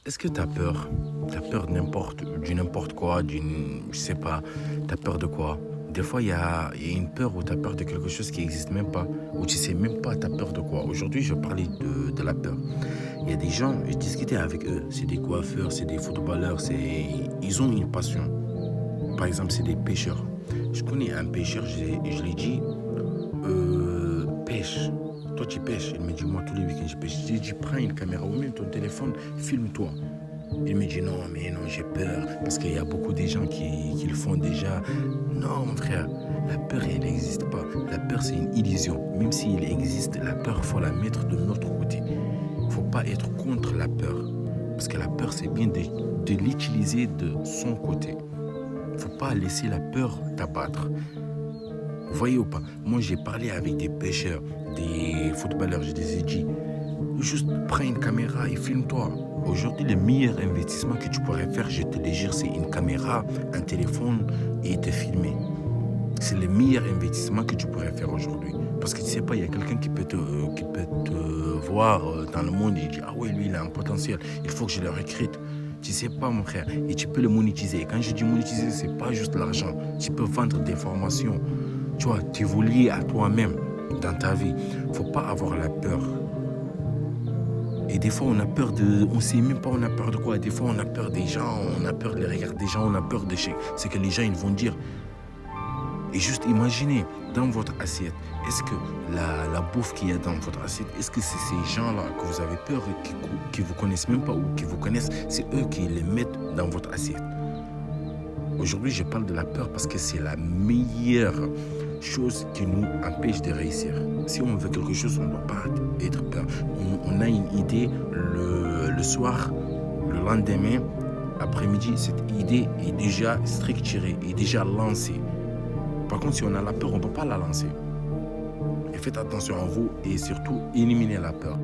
Est-ce que tu as peur? Tu as peur de n'importe quoi, je sais pas, tu as peur de quoi? Des fois, il y a une peur où tu as peur de quelque chose qui n'existe même pas, où tu sais même pas tu as peur de quoi. Aujourd'hui, je parlais de la peur. Il y a des gens, je discutais avec eux, c'est des coiffeurs, c'est des footballeurs, ils ont une passion. Par exemple, c'est des pêcheurs. Je connais un pêcheur, je lui ai dit, pêche. Toi, tu pêches. Il me dit, moi, tous les week-ends, je pêche. Je lui ai dit, prends une caméra ou même ton téléphone, filme-toi. Il me dit, non, mais non, j'ai peur. Parce qu'il y a beaucoup de gens qui le font déjà. Non, mon frère, la peur, elle n'existe pas. La peur, c'est une illusion. Même s'il existe, la peur, il faut la mettre de notre côté. Il ne faut pas être contre la peur. Parce que la peur, c'est bien de l'utiliser de son côté. Il ne faut pas laisser la peur t'abattre. Vous voyez ou pas? Moi, j'ai parlé avec des pêcheurs, des footballeurs, je les ai dit, juste prends une caméra et filme-toi. Aujourd'hui, le meilleur investissement que tu pourrais faire, je te le jure, c'est une caméra, un téléphone et te filmer. C'est le meilleur investissement que tu pourrais faire aujourd'hui. Parce que tu sais pas, il y a quelqu'un qui peut te voir dans le monde et dire, ah ouais, lui, il a un potentiel, il faut que je le recrute. Tu sais pas, mon frère, et tu peux le monétiser. Et quand je dis monétiser, c'est pas juste l'argent. Tu peux vendre des formations. Tu vois, t'évoluer à toi-même dans ta vie. Faut pas avoir la peur. Et des fois, on a peur de... On sait même pas on a peur de quoi. Des fois, on a peur des gens, on a peur des regards des gens, on a peur de ce que les gens ils vont dire. Et juste imaginez, dans votre assiette, est-ce que la bouffe qu'il y a dans votre assiette, est-ce que c'est ces gens-là que vous avez peur, qui vous connaissent même pas ou qui vous connaissent, c'est eux qui les mettent dans votre assiette. Aujourd'hui, je parle de la peur parce que c'est la meilleure chose qui nous empêche de réussir. Si on veut quelque chose, on ne doit pas être peur. On a une idée le soir, le lendemain, après-midi, cette idée est déjà structurée, est déjà lancée. Par contre, si on a la peur, on ne peut pas la lancer. Et faites attention à vous et surtout, éliminez la peur.